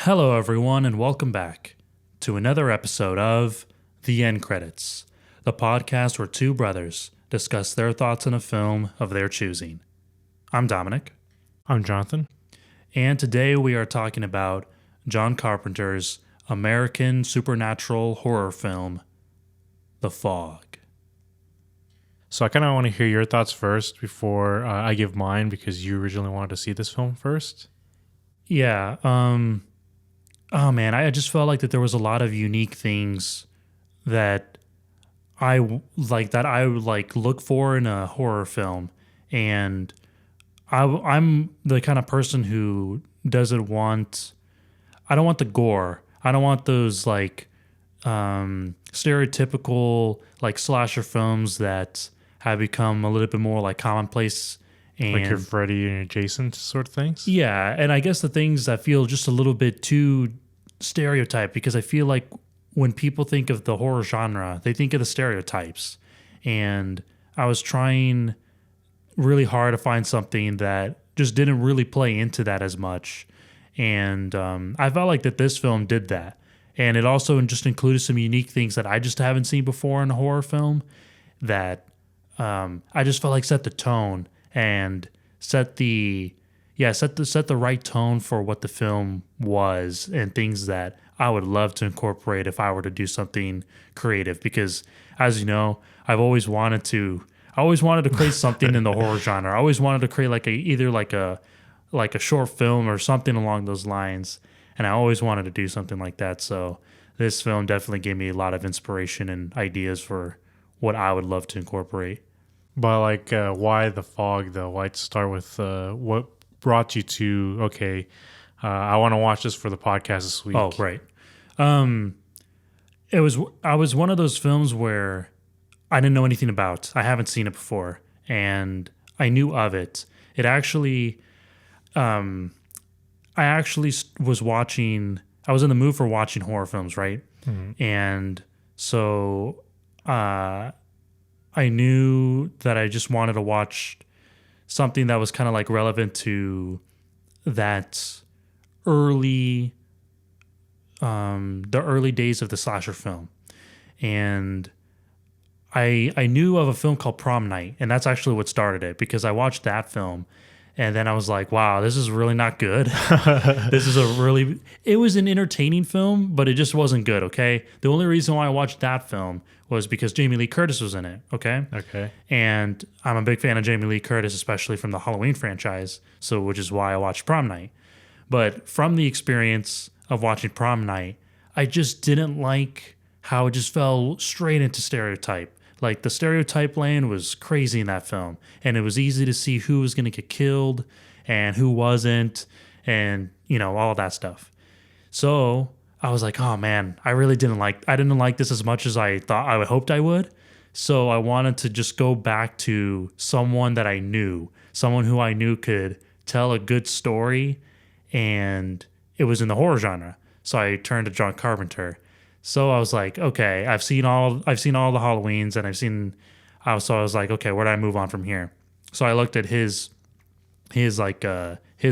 Hello, everyone, and welcome back to another episode of The End Credits, the podcast where two brothers discuss their thoughts on a film of their choosing. I'm Dominic. I'm Jonathan. And today we are talking about John Carpenter's American supernatural horror film, The Fog. So I kind of want to hear your thoughts first before I give mine, because you originally wanted to see this film first. Yeah, oh man, I just felt like that there was a lot of unique things that I would look for in a horror film, and I'm the kind of person who doesn't want. I don't want the gore. I don't want those stereotypical slasher films that have become a little bit more commonplace. And like your Freddy and Jason sort of things? Yeah, and I guess the things that feel just a little bit too stereotyped, because I feel like when people think of the horror genre, they think of the stereotypes. And I was trying really hard to find something that just didn't really play into that as much. And I felt like that this film did that. And it also just included some unique things that I just haven't seen before in a horror film that I just felt like set the tone and set the right tone for what the film was, and things that I would love to incorporate if I were to do something creative. Because, as you know, I always wanted to create something in the horror genre. I always wanted to create either a short film or something along those lines, and I always wanted to do something like that. So this film definitely gave me a lot of inspiration and ideas for what I would love to incorporate. But why The Fog, though? Why start with what brought you to, okay, I want to watch this for the podcast this week? Oh, right. I was one of those films where I didn't know anything about. I haven't seen it before, and I knew of it. It actually, I was watching. I was in the mood for watching horror films, right? Mm-hmm. And so, I knew that I just wanted to watch something that was kind of relevant to that the early days of the slasher film. And I knew of a film called Prom Night, and that's actually what started it, because I watched that film and then I was like, wow, this is really not good. It was an entertaining film, but it just wasn't good, okay? The only reason why I watched that film was because Jamie Lee Curtis was in it, okay? Okay. And I'm a big fan of Jamie Lee Curtis, especially from the Halloween franchise, which is why I watched Prom Night. But from the experience of watching Prom Night, I just didn't like how it just fell straight into stereotype. The stereotype lane was crazy in that film, and it was easy to see who was going to get killed and who wasn't, and all that stuff. So I was like, oh man, I didn't like this as much as I thought I hoped I would. So I wanted to just go back to someone that I knew, someone who I knew could tell a good story, and it was in the horror genre. So I turned to John Carpenter. So I was like, okay, I've seen all the Halloweens, and so I was like, okay, where do I move on from here? So I looked at his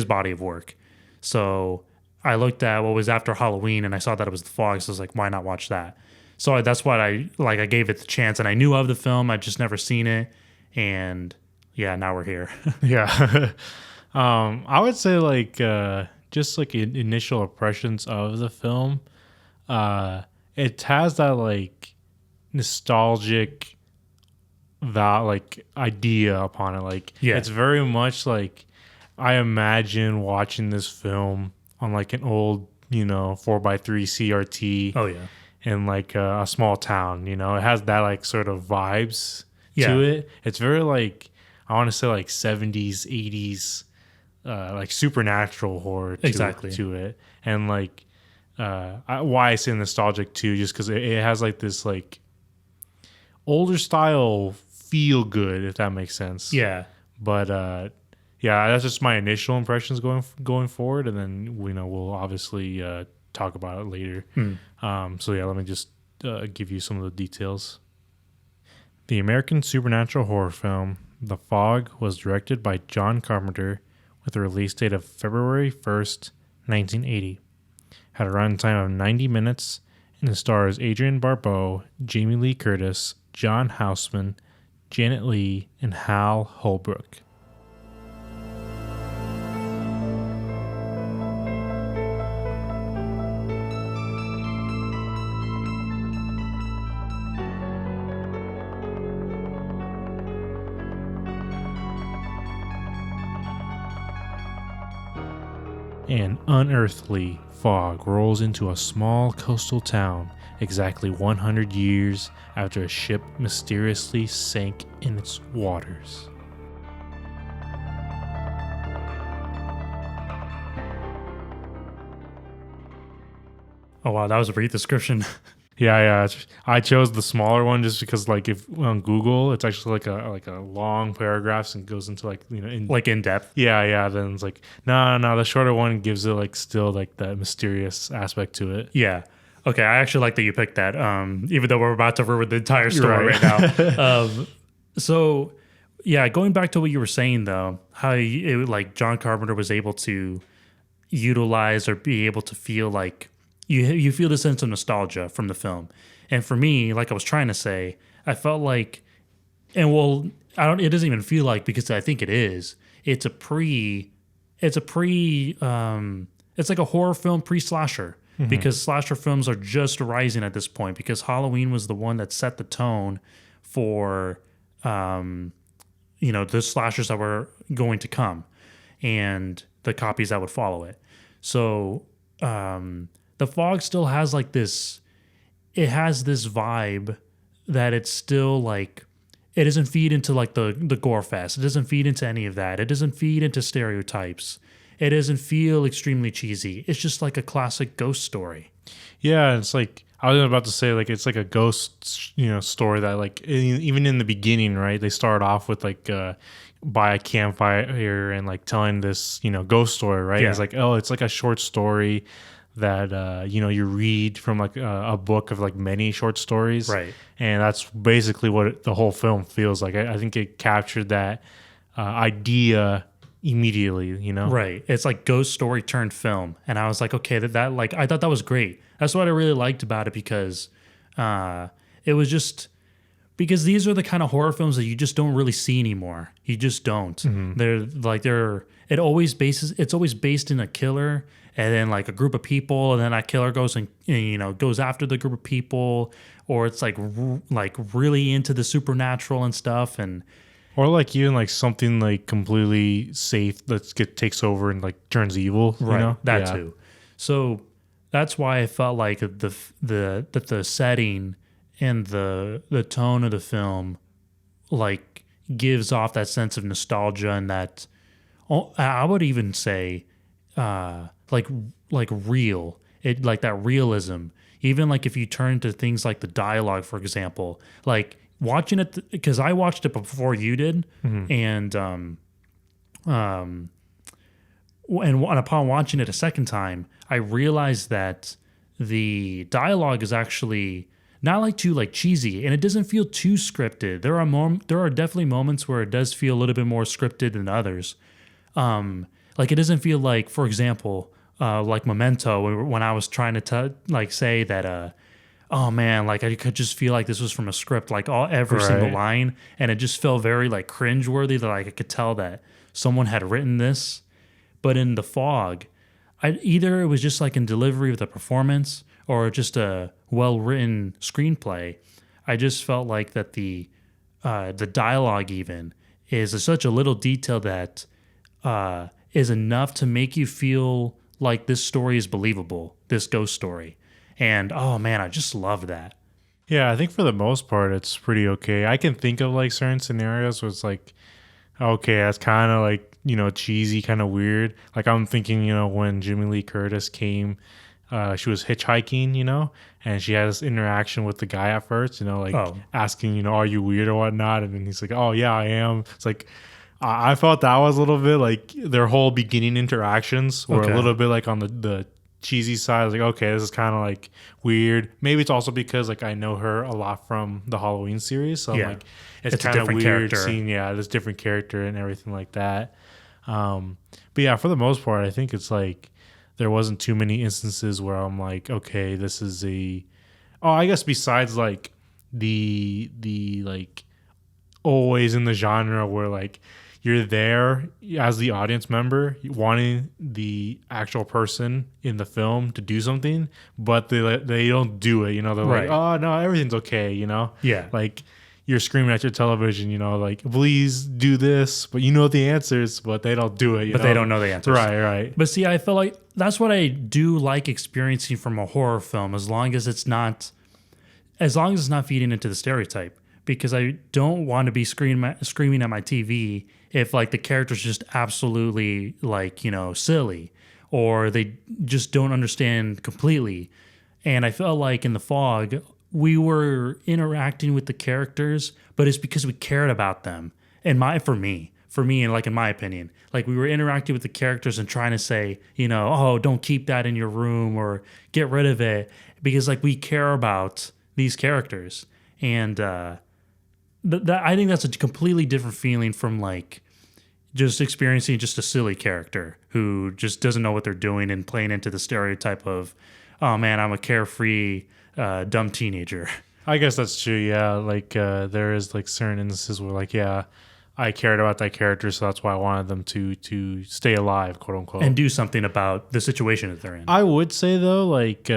body of work. So I looked at what was after Halloween, and I saw that it was The Fog. So I was like, why not watch that? So that's what I gave it the chance, and I knew of the film. I'd just never seen it. And yeah, now we're here. Yeah. I would say just initial impressions of the film. It has that nostalgic idea upon it. Yeah. It's very much I imagine watching this film on an old 4x3 CRT. Oh yeah. In a small town. It has that sort of vibes Yeah. to it. It's very I want to say 70s, 80s supernatural horror to it. And why I say nostalgic too, just because it has this older style feel good, if that makes sense. Yeah. But yeah, that's just my initial impressions going forward, and then we'll obviously talk about it later. So yeah, let me just give you some of the details. The American supernatural horror film The Fog was directed by John Carpenter with a release date of February 1st, 1980. Had a runtime of 90 minutes, and it stars Adrienne Barbeau, Jamie Lee Curtis, John Houseman, Janet Leigh, and Hal Holbrook. An unearthly fog rolls into a small coastal town exactly 100 years after a ship mysteriously sank in its waters. Oh wow, that was a brief description. Yeah. I chose the smaller one just because, like, if on Google, it's actually like a long paragraphs and goes into in depth. Yeah. Then it's like no. The shorter one gives it like still like that mysterious aspect to it. Yeah. Okay, I actually like that you picked that. Even though we're about to ruin the entire story right now. So yeah, going back to what you were saying though, how like John Carpenter was able to utilize or be able to feel like. You feel the sense of nostalgia from the film. And for me, like I was trying to say, I felt like, it doesn't even feel like, because I think it is, it's like a horror film pre-slasher, because slasher films are just rising at this point, because Halloween was the one that set the tone for, the slashers that were going to come and the copies that would follow it. So, The Fog still has like this, it has this vibe that it's still like, it doesn't feed into like the gore fest. It doesn't feed into any of that. It doesn't feed into stereotypes. It doesn't feel extremely cheesy. It's just like a classic ghost story. Yeah, it's like, I was about to say, like, it's like a ghost, story that, like, even in the beginning, right? They start off with like, by a campfire and like telling this, ghost story, right? Yeah. It's like, oh, it's like a short story that you read from like a book of like many short stories, right? And that's basically what the whole film feels like. I think it captured that idea immediately, right? It's like ghost story turned film, and I was like, okay, that like I thought that was great. That's what I really liked about it, because it was just because these are the kind of horror films that you just don't really see anymore. You just don't. Mm-hmm. It's always based in a killer. And then like a group of people, and then that killer goes and goes after the group of people, or it's like really into the supernatural and stuff, or like even like something like completely safe that takes over and like turns evil, right? That too. So that's why I felt like the setting and the tone of the film like gives off that sense of nostalgia, and that I would even say. Like real, it like that realism. Even like if you turn to things like the dialogue, for example, like watching it, because I watched it before you did, mm-hmm. and upon watching it a second time, I realized that the dialogue is actually not like too like cheesy, and it doesn't feel too scripted. There are definitely moments where it does feel a little bit more scripted than others. Like it doesn't feel like, for example, like Memento, when I was trying to say that, oh man, like I could just feel like this was from a script, like every single line, and it just felt very like cringeworthy, that like I could tell that someone had written this. But in The Fog, either it was just like in delivery of the performance or just a well-written screenplay. I just felt like that the dialogue even is such a little detail that is enough to make you feel like this story is believable, this ghost story. And oh man, I just love that. Yeah, I think for the most part, it's pretty okay. I can think of like certain scenarios where it's like, okay, that's kind of like, cheesy, kind of weird. Like I'm thinking, when Jamie Lee Curtis came, she was hitchhiking, and she had this interaction with the guy at first, asking, are you weird or whatnot? And then he's like, oh yeah, I am. It's like, I felt that was a little bit like their whole beginning interactions were a little bit like on the cheesy side. I was like, okay, this is kind of like weird. Maybe it's also because like I know her a lot from the Halloween series, so I'm like, it's kind of weird character. Seeing this different character and everything like that. But yeah, for the most part, I think it's like there wasn't too many instances where I'm like, okay, this is I guess besides like the like always in the genre where like you're there as the audience member wanting the actual person in the film to do something, but they don't do it. They're Right. like, oh no, everything's okay. Yeah. Like you're screaming at your television, like please do this, but the answers, but they don't do it. But they don't know the answers. Right. But see, I feel like that's what I do like experiencing from a horror film, as long as it's not feeding into the stereotype. Because I don't want to be screaming at my TV if like the character's just absolutely like, silly, or they just don't understand completely. And I felt like in The Fog, we were interacting with the characters, but it's because we cared about them. And for me, and like in my opinion, like we were interacting with the characters and trying to say, oh, don't keep that in your room or get rid of it, because like we care about these characters. And I think that's a completely different feeling from like just experiencing just a silly character who just doesn't know what they're doing and playing into the stereotype of, oh man, I'm a carefree, dumb teenager. I guess that's true. Yeah. Like there is like certain instances where like, yeah, I cared about that character, so that's why I wanted them to stay alive, quote unquote, and do something about the situation that they're in. I would say though, like,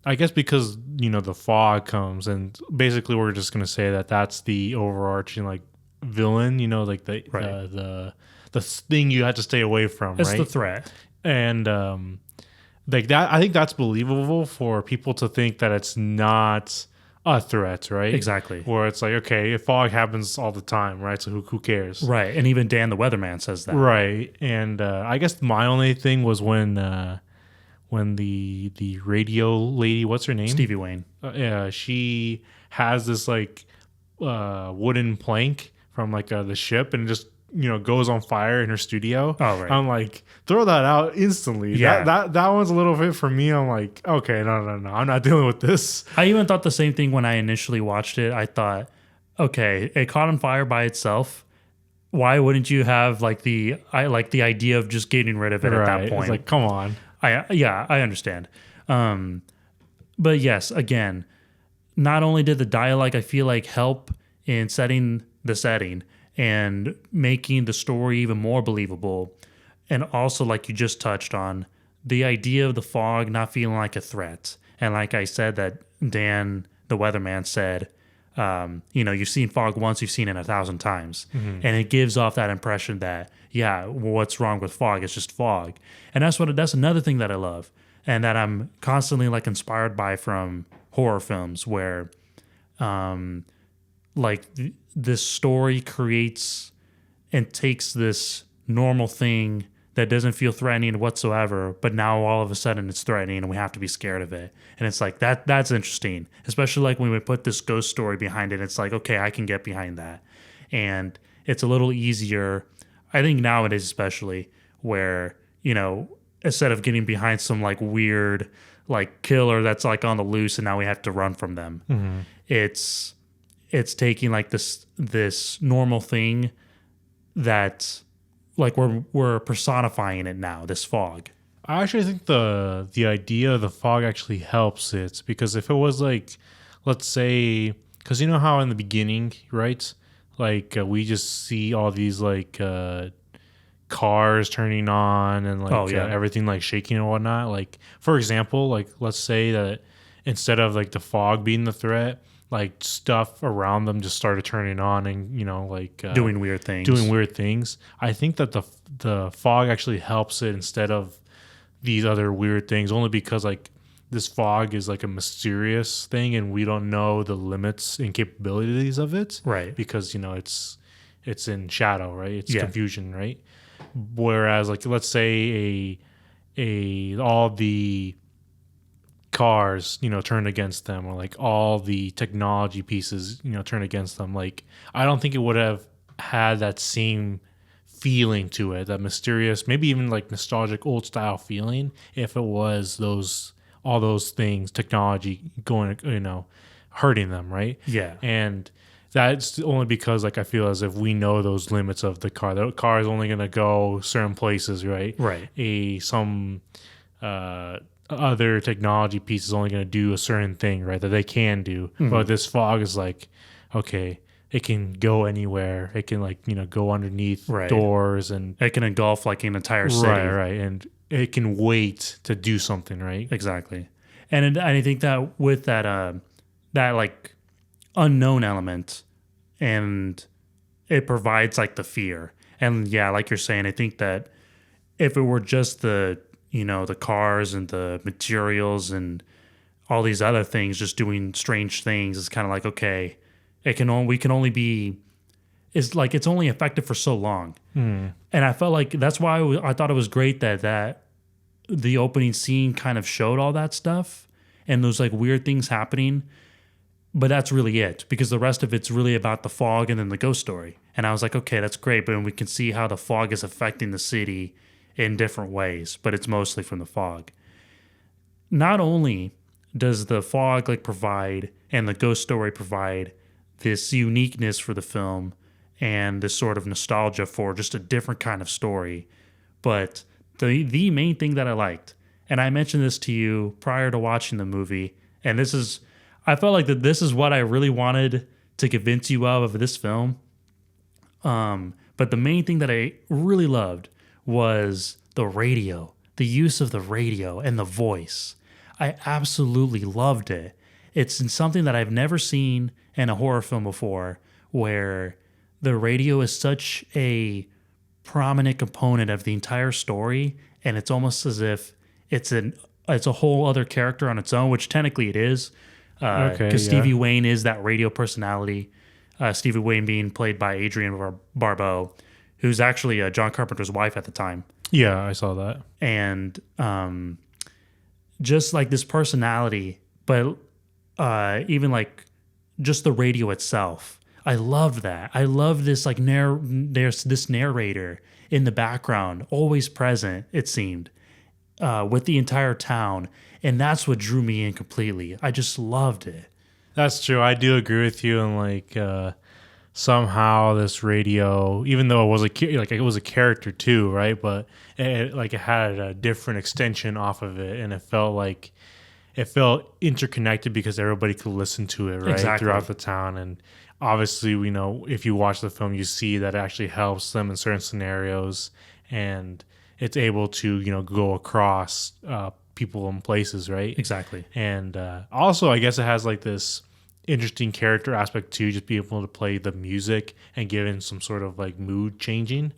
I guess because the fog comes, and basically we're just gonna say that that's the overarching like villain, like the thing you had to stay away from. It's right? the threat, and like that. I think that's believable for people to think that it's not a threat, right? Exactly. Where it's like, okay, fog happens all the time, right? So who cares, right? And even Dan the Weatherman says that, right? And I guess my only thing was when the radio lady, what's her name? Stevie Wayne. She has this like wooden plank from like the ship, and it just goes on fire in her studio. Oh right. I'm like, throw that out instantly. Yeah. That one's a little bit for me. I'm like, okay, no, I'm not dealing with this. I even thought the same thing when I initially watched it. I thought, okay, it caught on fire by itself. Why wouldn't you have like the idea of just getting rid of it at that point? It's like, come on. I understand. But yes, again, not only did the dialogue, I feel like, help in setting the setting and making the story even more believable, and also, like you just touched on, the idea of the fog not feeling like a threat. And like I said, that Dan, the weatherman, said, you've seen fog once, you've seen it 1,000 times. Mm-hmm. And it gives off that impression that, yeah, what's wrong with fog? It's just fog. And that's another thing that I love, and that I'm constantly like inspired by from horror films, where this story creates and takes this normal thing that doesn't feel threatening whatsoever, but now all of a sudden it's threatening and we have to be scared of it. And it's like that's interesting, especially like when we put this ghost story behind it. It's like, okay, I can get behind that. And it's a little easier, I think nowadays especially, where, instead of getting behind some like weird like killer that's like on the loose and now we have to run from them, mm-hmm. It's taking like this normal thing that like we're personifying it now, this fog. I actually think the idea of the fog actually helps it, because if it was like, let's say, because you know how in the beginning, right, like we just see all these like cars turning on and like everything like shaking and whatnot. Like, for example, like let's say that instead of like the fog being the threat, like stuff around them just started turning on and doing weird things. I think that the fog actually helps it instead of these other weird things, only because like this fog is like a mysterious thing and we don't know the limits and capabilities of it, right? Because it's in shadow, right? It's confusion, right? Whereas like let's say all the cars turn against them, or like all the technology pieces turn against them, like I don't think it would have had that same feeling to it, that mysterious, maybe even like nostalgic old style feeling, if it was all those things, technology going hurting them, right? Yeah. And that's only because like I feel as if we know those limits of the car is only going to go certain places, right? Right. other technology piece is only going to do a certain thing, right? That they can do. But this fog is like, okay, it can go anywhere. It can like, go underneath doors, and it can engulf like an entire city. Right. And it can wait to do something, right? Exactly. And I think that with that like unknown element, and it provides like the fear. And yeah, like you're saying, I think that if it were just the cars and the materials and all these other things just doing strange things, it's kind of like, okay, it's only effective for so long. And I felt like that's why I thought it was great that the opening scene kind of showed all that stuff and those like weird things happening. But that's really it, because the rest of it's really about the fog and then the ghost story. And I was like, okay, that's great. But we can see how the fog is affecting the city in different ways, but it's mostly from the fog. Not only does the fog like provide and the ghost story provide this uniqueness for the film and this sort of nostalgia for just a different kind of story, but the main thing that I liked, and I mentioned this to you prior to watching the movie, and I felt like that this is what I really wanted to convince you of this film. But the main thing that I really loved was the radio, the use of the radio and the voice. I absolutely loved it. It's something that I've never seen in a horror film before, where the radio is such a prominent component of the entire story, and it's almost as if it's a whole other character on its own, which technically it is. Because Stevie Wayne is that radio personality. Stevie Wayne being played by Adrienne Barbeau, who's actually John Carpenter's wife at the time. Yeah, I saw that. And just like this personality, but even like just the radio itself. I love that. I love this like there's this narrator in the background, always present, it seemed, with the entire town. And that's what drew me in completely. I just loved it. That's true. I do agree with you. And like somehow this radio, even though it was a character too, right? But it had a different extension off of it, and it felt interconnected because everybody could listen to it, right? Exactly. Throughout the town. And obviously, if you watch the film, you see that it actually helps them in certain scenarios, and it's able to go across people and places, right? Exactly. And also, I guess it has like this interesting character aspect too, just being able to play the music and give in some sort of like mood changing,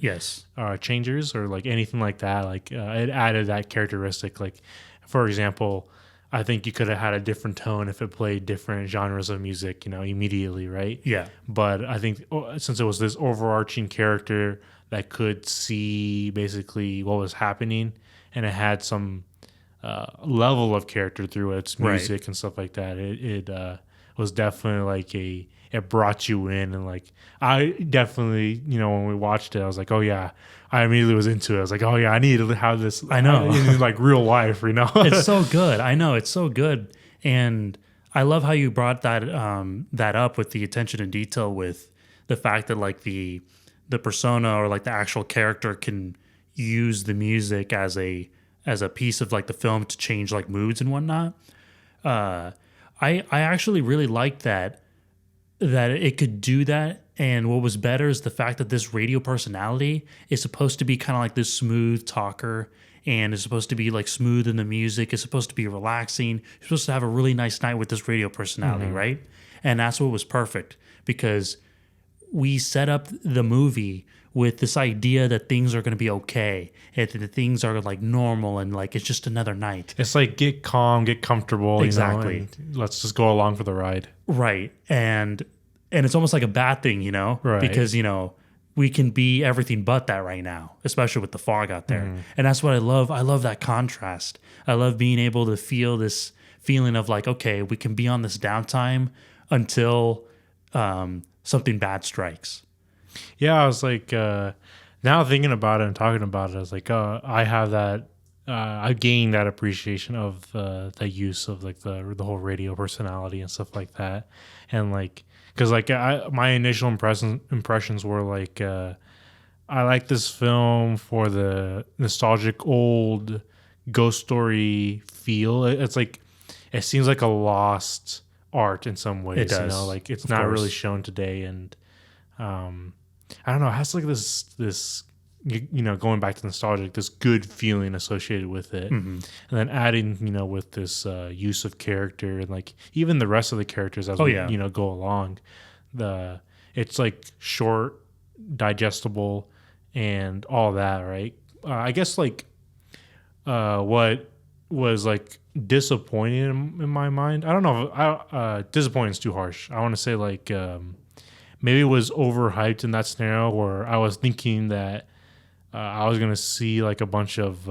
changers, or like anything like that. Like it added that characteristic. Like, for example, I think you could have had a different tone if it played different genres of music, immediately, right? Yeah. But I think since it was this overarching character that could see basically what was happening, and it had some level of character through its music and stuff like that, it was definitely like it brought you in. And like I definitely, when we watched it, I was like, oh yeah, I immediately was into it. I was like, oh yeah, I need to have this. I know, in like real life, It's so good. I know, it's so good. And I love how you brought that up with the attention to detail, with the fact that like the persona or like the actual character can use the music as a piece of like the film to change like moods and whatnot. I actually really liked that it could do that. And what was better is the fact that this radio personality is supposed to be kind of like this smooth talker, and is supposed to be like smooth in the music. It's supposed to be relaxing. You're supposed to have a really nice night with this radio personality, right? And that's what was perfect, because we set up the movie with this idea that things are going to be okay, and that things are like normal, and like it's just another night. It's like get calm, get comfortable, exactly. And let's just go along for the ride, right? And it's almost like a bad thing, right? Because we can be everything but that right now, especially with the fog out there. And that's what I love. I love that contrast. I love being able to feel this feeling of like, okay, we can be on this downtime until something bad strikes. Yeah, I was like, now thinking about it and talking about it, I was like, I have that, I gained that appreciation of the use of like the whole radio personality and stuff like that. And like, because like my initial impressions were like, I like this film for the nostalgic old ghost story feel. It's like it seems like a lost art in some ways. It does. You know, like it's not really shown today, and I don't know. It has like this you know, going back to nostalgic, this good feeling associated with it, and then adding, you know, with this use of character and like even the rest of the characters as we you know go along. It's like short, digestible, and all that, right? I guess like what was like disappointing in my mind. I don't know. Disappointing is too harsh. I want to say like maybe it was overhyped in that scenario where I was thinking that I was gonna see like a bunch of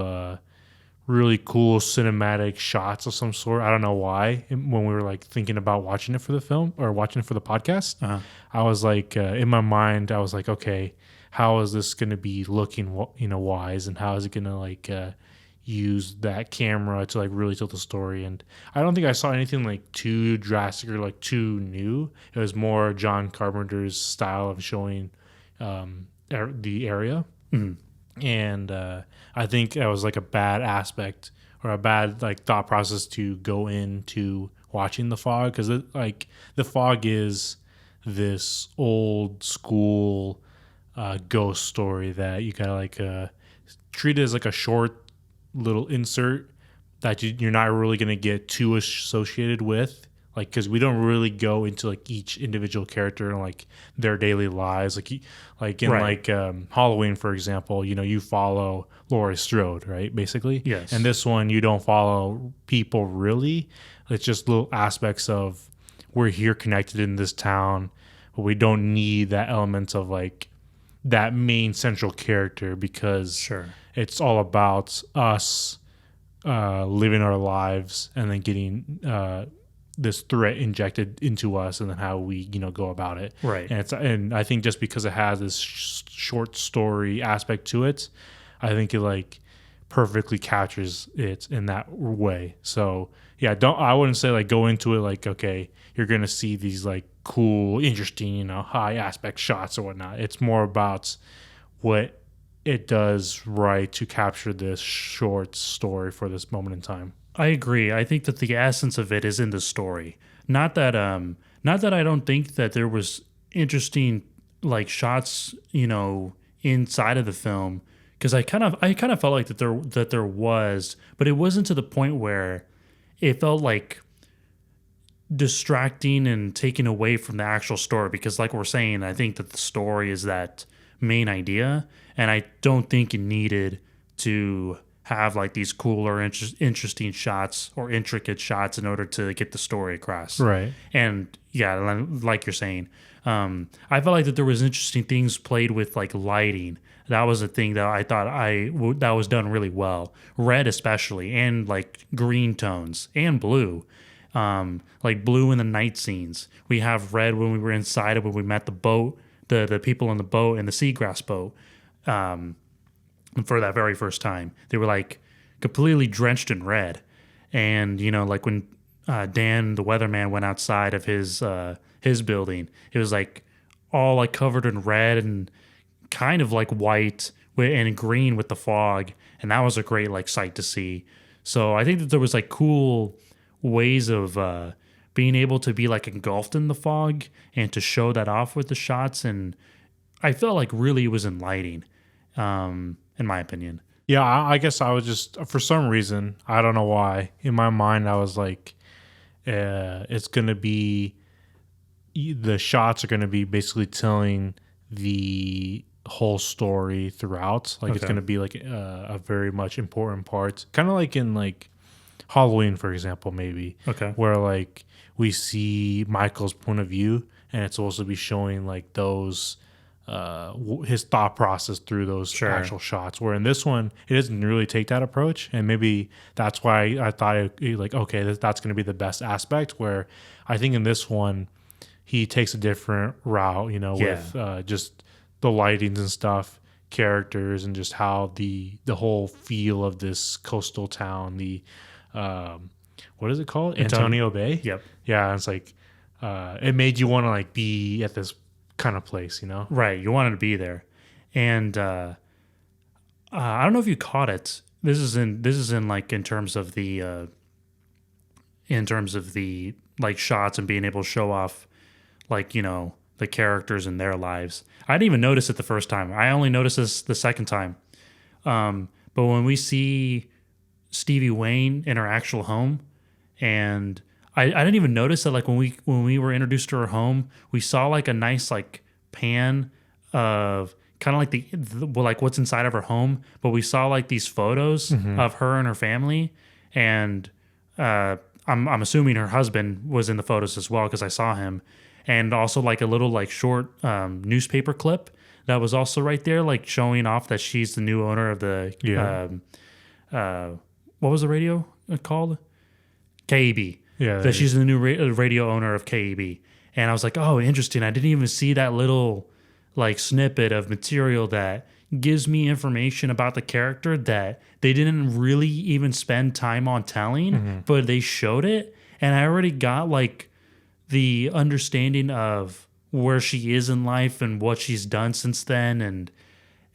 really cool cinematic shots of some sort. I don't know why. When we were like thinking about watching it for the film or watching it for the podcast, I was like in my mind, I was like, okay, how is this gonna be looking, you know, wise, and how is it gonna like use that camera to like really tell the story? And I don't think I saw anything like too drastic or like too new. It was more John Carpenter's style of showing the area. And I think that was like a bad aspect or a bad like thought process to go into watching The Fog, because like The Fog is this old school ghost story that you gotta like treat it as like a short little insert that you're not really gonna get too associated with. Like, because we don't really go into like each individual character and like their daily lives, like in like Halloween, for example. You know, you follow Laurie Strode, right? Basically, yes. And this one, you don't follow people really. It's just little aspects of we're here connected in this town, but we don't need that element of like that main central character, because it's all about us living our lives and then getting this threat injected into us, and then how we, you know, go about it. Right. And I think just because it has this short story aspect to it, I think it like perfectly captures it in that way. So yeah, I wouldn't say like go into it like, okay, you're going to see these like cool, interesting, you know, high aspect shots or whatnot. It's more about what it does right to capture this short story for this moment in time. I agree. I think that the essence of it is in the story. Not that I don't think that there was interesting like shots, you know, inside of the film, because I kind of felt like that there was, but it wasn't to the point where it felt like distracting and taking away from the actual story, because like we're saying, I think that the story is that main idea, and I don't think it needed to have like these cooler, interesting shots or intricate shots in order to get the story across. Right. And yeah, like you're saying, I felt like that there was interesting things played with like lighting. That was a thing that I thought that was done really well. Red especially, and like green tones and blue. Like blue in the night scenes. We have red when we were inside it, when we met the boat, the people on the boat and the seagrass boat. For that very first time, they were like completely drenched in red. And you know, like when Dan the weatherman went outside of his building, it was like all like covered in red and kind of like white and green with the fog, and that was a great like sight to see. So I think that there was like cool ways of being able to be like engulfed in the fog and to show that off with the shots, and I felt like really it was in lighting. In my opinion. Yeah, I guess I was just, for some reason, I don't know why, in my mind I was like, it's going to be, the shots are going to be basically telling the whole story throughout. Like it's going to be like a very much important part. Kind of like in like Halloween, for example, maybe. Okay. Where like we see Michael's point of view, and it's supposed to be showing like those his thought process through those actual shots, where in this one it doesn't really take that approach, and maybe that's why I thought like, okay, that's going to be the best aspect, where I think in this one he takes a different route, you know, with just the lightings and stuff, characters, and just how the whole feel of this coastal town, the what is it called, Antonio Bay. Yeah, it's like it made you want to like be at this kind of place, you know? Right. You wanted to be there. And I don't know if you caught it. this is in like in terms of the like shots and being able to show off like, you know, the characters and their lives. I didn't even notice it the first time. I only noticed this the second time. But when we see Stevie Wayne in her actual home, and I didn't even notice that, like when we were introduced to her home, we saw like a nice like pan of kind of like the like what's inside of her home, but we saw like these photos of her and her family, and I'm assuming her husband was in the photos as well because I saw him, and also like a little like short newspaper clip that was also right there, like showing off that she's the new owner of the what was the radio called? KAB. Yeah, that she's the new radio owner of KAB. And I was like, oh, interesting. I didn't even see that little like snippet of material that gives me information about the character that they didn't really even spend time on telling, but they showed it. And I already got like the understanding of where she is in life and what she's done since then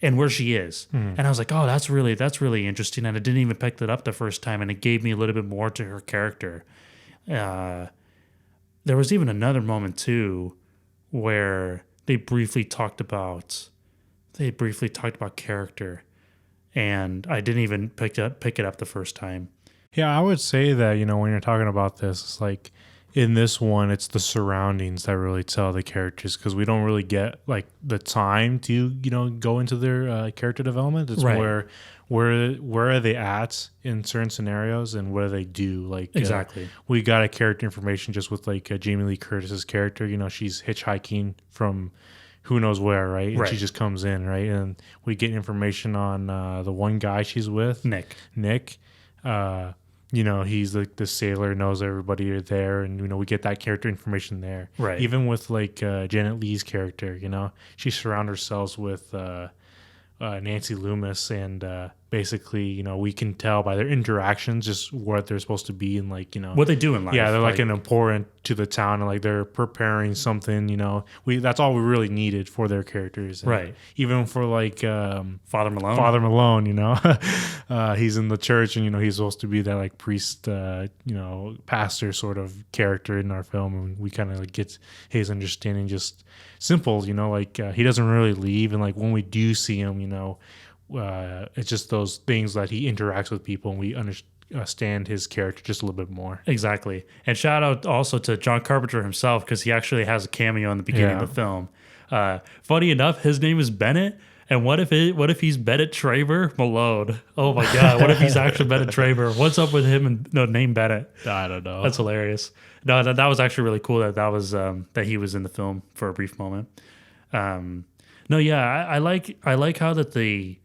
and where she is. And I was like, oh, that's really interesting. And I didn't even pick that up the first time. And it gave me a little bit more to her character. There was even another moment too, where they briefly talked about character, and I didn't even pick it up the first time. Yeah, I would say that, you know, when you're talking about this, it's like in this one, it's the surroundings that really tell the characters, because we don't really get like the time to, you know, go into their character development. It's more where are they at in certain scenarios and what do they do? Like exactly, we got a character information just with like Jamie Lee Curtis's character. You know, she's hitchhiking from who knows where, right? And she just comes in, right? And we get information on the one guy she's with, Nick. You know, he's like the sailor, knows everybody are there, and you know we get that character information there. Right. Even with like Janet Leigh's character, you know, she surrounds herself with Nancy Loomis, and basically, you know, we can tell by their interactions just what they're supposed to be and like, you know, what they do in life. Yeah, they're like an important to the town, and like they're preparing something. You know, that's all we really needed for their characters. And right. Even for like Father Malone, you know, he's in the church, and you know he's supposed to be that like priest, you know, pastor sort of character in our film, and we kind of like get his understanding just simple. You know, like he doesn't really leave, and like when we do see him, you know. It's just those things that he interacts with people, and we understand his character just a little bit more. Exactly. And shout out also to John Carpenter himself, because he actually has a cameo in the beginning of the film. Funny enough, his name is Bennett. And what if he's Bennett Traver Malone? Oh my God! What if he's actually Bennett Traver? What's up with him and the name Bennett? I don't know. That's hilarious. No, that was actually really cool. That was that he was in the film for a brief moment. No, yeah, I like how that they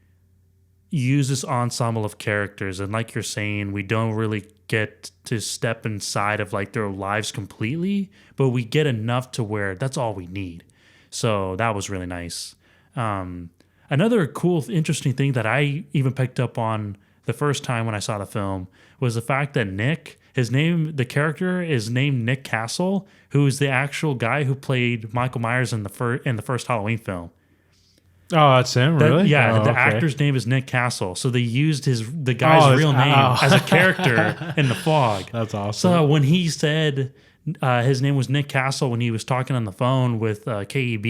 use this ensemble of characters, and like you're saying, we don't really get to step inside of like their lives completely, but we get enough to where that's all we need. So that was really nice. Another cool, interesting thing that I even picked up on the first time when I saw the film was the fact that Nick, the character is named Nick Castle, who is the actual guy who played Michael Myers in the first Halloween film. Oh, that's him, really? Yeah, the actor's name is Nick Castle. So they used the guy's real name as a character in The Fog. That's awesome. So when he said his name was Nick Castle when he was talking on the phone with KAB,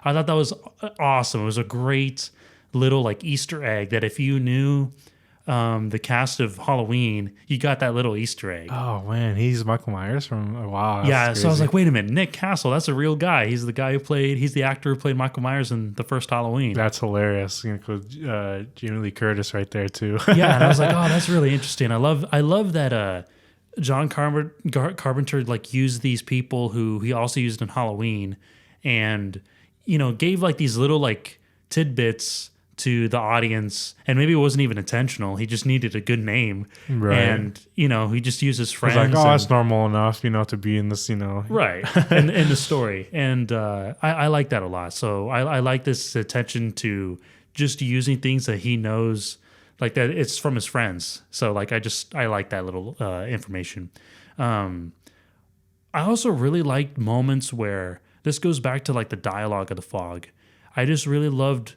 I thought that was awesome. It was a great little like Easter egg that if you knew the cast of Halloween, you got that little Easter egg. Oh man, he's Michael Myers from wow. Yeah, crazy. So I was like, wait a minute, Nick Castle, that's a real guy. He's the actor who played Michael Myers in the first Halloween. That's hilarious. You know, Jamie Lee Curtis right there too. Yeah, and I was like, oh, that's really interesting. I love that John Carpenter like used these people who he also used in Halloween, and you know gave like these little like tidbits to the audience, and maybe it wasn't even intentional. He just needed a good name, right? And you know, he just used his friends. He's like, oh, that's normal enough, you know, to be in this, you know, right? in the story, and I like that a lot. So I like this attention to just using things that he knows, like that it's from his friends. So like I like that little information. I also really liked moments where this goes back to like the dialogue of The Fog. I just really loved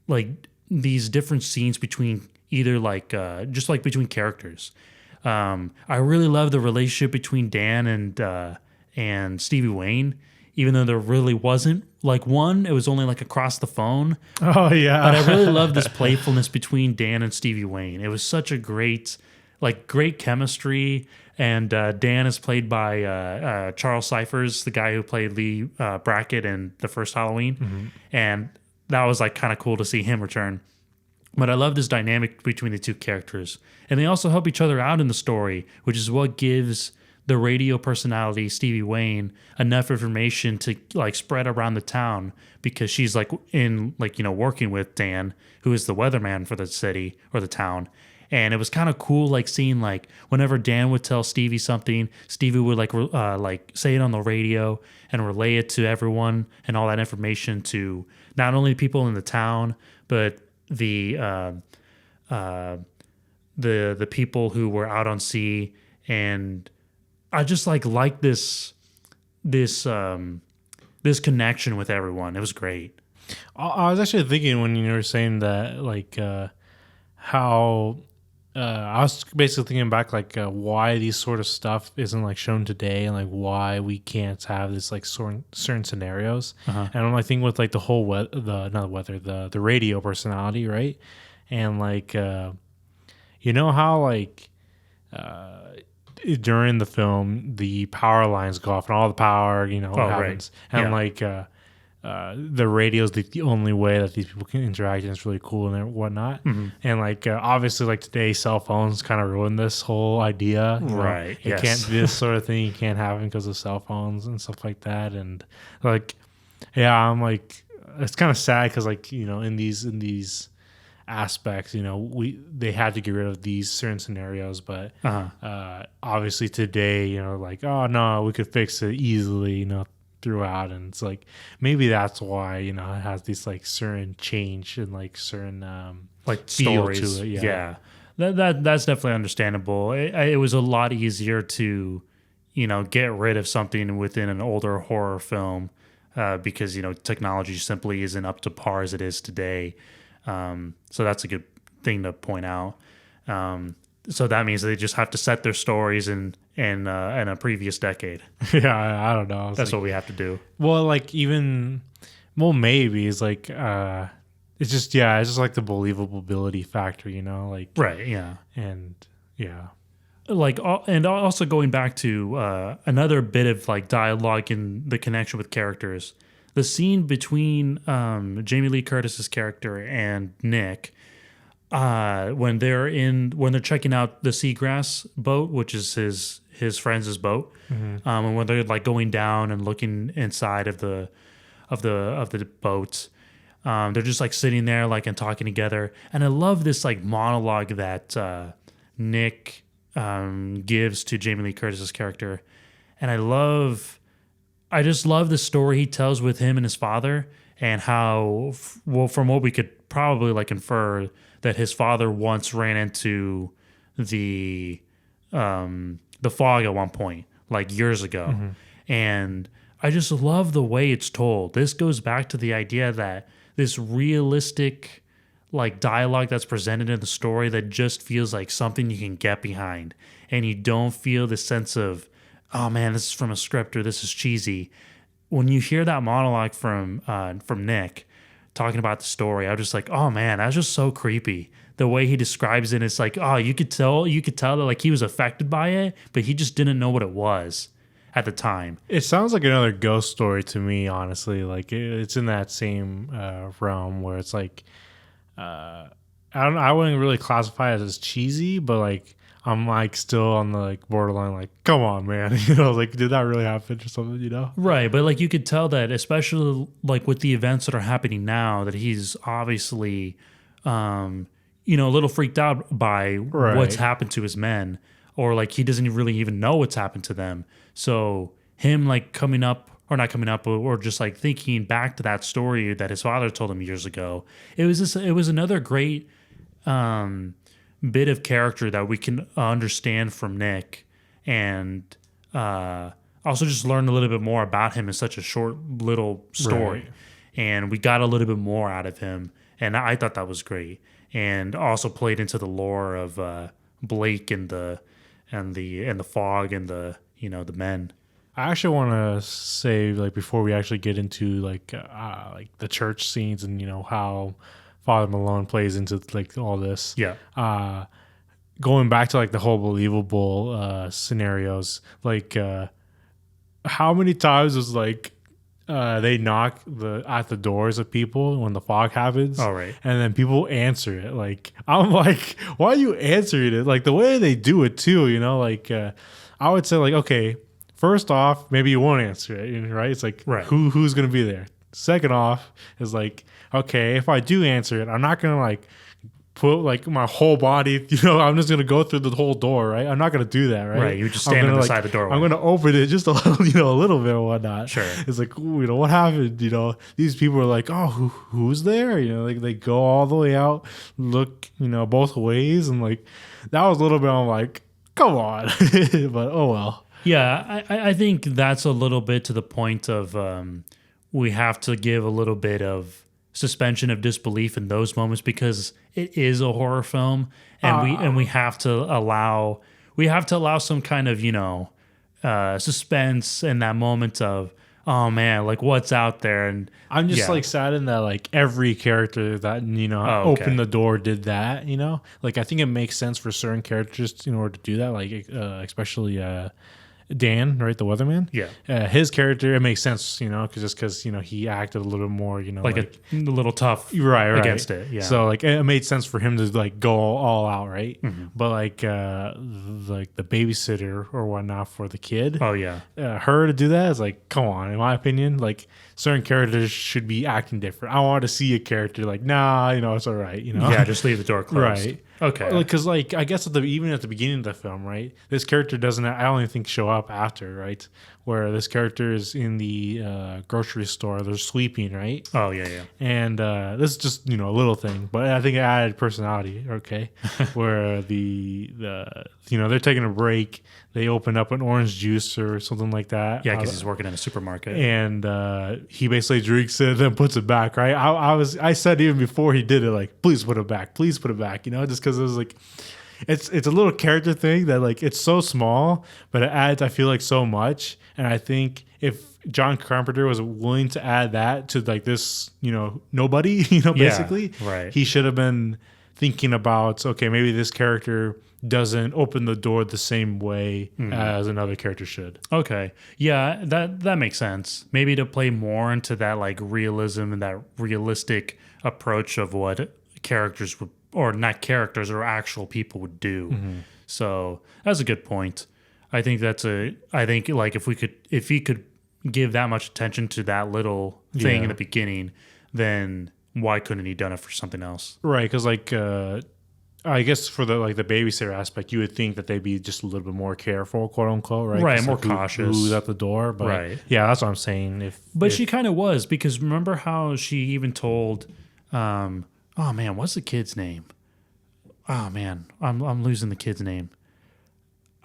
like these different scenes between either like just like between characters. I really love the relationship between Dan and Stevie Wayne, even though there really wasn't like one. It was only like across the phone. Oh yeah. But I really love this playfulness between Dan and Stevie Wayne. It was such a great chemistry. And Dan is played by Charles Cyphers, the guy who played Lee Brackett in the first Halloween. Mm-hmm. And that was like kind of cool to see him return. But I love this dynamic between the two characters. And they also help each other out in the story, which is what gives the radio personality, Stevie Wayne, enough information to like spread around the town, because she's like in like, you know, working with Dan, who is the weatherman for the city or the town. And it was kind of cool, like seeing like whenever Dan would tell Stevie something, Stevie would like say it on the radio and relay it to everyone and all that information to not only people in the town, but the people who were out on sea. And I just like this connection with everyone. It was great. I was actually thinking when you were saying that, like how. I was basically thinking back, like why these sort of stuff isn't like shown today, and like why we can't have this like certain scenarios. Uh-huh. And I'm like thinking with like the whole the radio personality, right? And like you know how like during the film the power lines go off and all the power happens, right. And like the radio is the only way that these people can interact, and it's really cool and whatnot. Mm-hmm. And like obviously, like today, cell phones kind of ruined this whole idea. Right? You can't do this sort of thing. You can't happen because of cell phones and stuff like that. And like, yeah, I'm like, it's kind of sad because like in these aspects, they had to get rid of these certain scenarios, but obviously today, like, oh no, we could fix it easily, throughout. And it's like maybe that's why it has this like certain change and like certain like stories to it. Yeah. That's definitely understandable. It was a lot easier to get rid of something within an older horror film because technology simply isn't up to par as it is today. So that's a good thing to point out. So that means they just have to set their stories in a previous decade. Yeah, I don't know. That's like, what we have to do. Well, like maybe it's like it's just like the believability factor, like right, yeah, and yeah, like and also going back to another bit of like dialogue in the connection with characters, the scene between Jamie Lee Curtis's character and Nick. When they're checking out the Seagrass boat, which is his friend's boat, mm-hmm. And when they're like going down and looking inside of the boat, they're just like sitting there like and talking together. And I love this like monologue that Nick gives to Jamie Lee Curtis's character, and I just love the story he tells with him and his father, and how from what we could probably like infer, that his father once ran into the fog at one point, like years ago. Mm-hmm. And I just love the way it's told. This goes back to the idea that this realistic like dialogue that's presented in the story that just feels like something you can get behind, and you don't feel the sense of, oh man, this is from a script or this is cheesy. When you hear that monologue from Nick talking about the story, I was just like, oh man, that's just so creepy. The way he describes it, it's like, oh, you could tell that like he was affected by it, but he just didn't know what it was at the time. It sounds like another ghost story to me, honestly. Like it's in that same realm where it's like, I wouldn't really classify it as cheesy, but like I'm like still on the like borderline, like, come on, man. Like, did that really happen or something, Right. But like you could tell that, especially like with the events that are happening now, that he's obviously, a little freaked out by what's happened to his men, or like he doesn't really even know what's happened to them. So him like or just like thinking back to that story that his father told him years ago, it was another great, bit of character that we can understand from Nick, and also just learn a little bit more about him in such a short little story. Right. And we got a little bit more out of him, and I thought that was great, and also played into the lore of Blake and the fog and the the men. I actually want to say, like, before we actually get into like the church scenes and how Father Malone plays into like all this. Yeah. Going back to like the whole believable scenarios, like how many times was like they knock at the doors of people when the fog happens. Oh, right. And then people answer it. Like, I'm like, why are you answering it? Like the way they do it too, like I would say like, okay, first off, maybe you won't answer it, right? It's like, right. Who's going to be there? Second off is like, okay, if I do answer it, I'm not going to like put like my whole body, I'm just going to go through the whole door, right? I'm not going to do that, right? Right. You just stand beside the doorway. I'm going to open it just a little bit or whatnot. Sure. It's like, what happened? These people are like, oh, who's there? Like they go all the way out, look, both ways. And like, that was a little bit, I'm like, come on. But oh well. Yeah. I think that's a little bit to the point of we have to give a little bit of suspension of disbelief in those moments because it is a horror film, and we have to allow some kind of suspense in that moment of, oh man, like what's out there. And I'm just like saddened that like every character that opened the door did that. Like I think it makes sense for certain characters in order to do that, like especially Dan, right, the weatherman. Yeah, his character, it makes sense, because he acted a little more, like a little tough, right, against it. Yeah, so like it made sense for him to like go all out, right? Mm-hmm. But like the babysitter or whatnot for the kid. Oh yeah, her to do that is like, come on. In my opinion, like certain characters should be acting different. I want to see a character like, nah, it's all right, Yeah, just leave the door closed. Right. Okay. Because like I guess even at the beginning of the film, right, this character doesn't, I don't even think, show up after, right, where this character is in the grocery store, they're sweeping, right? Oh yeah. And this is just a little thing, but I think it added personality. Okay, where they're taking a break, they open up an orange juice or something like that. Yeah, because he's working in a supermarket, and he basically drinks it and then puts it back. Right? I said even before he did it, like, please put it back, just because it was like, it's a little character thing that like it's so small, but it adds, I feel like, so much. And I think if John Carpenter was willing to add that to like this, nobody, basically, right, he should have been thinking about, okay, maybe this character doesn't open the door the same way as another character should. Okay. Yeah, that makes sense. Maybe to play more into that like realism and that realistic approach of what characters would, or not characters, or actual people would do. Mm-hmm. So that's a good point. I think like if he could give that much attention to that little thing in the beginning, then why couldn't he done it for something else? Right. Cause like, I guess for the babysitter aspect, you would think that they'd be just a little bit more careful, quote unquote, right? Right, more cautious. Who's at the door, but right. Yeah, that's what I'm saying. But she kind of was, because remember how she even told, oh man, what's the kid's name? Oh man, I'm losing the kid's name.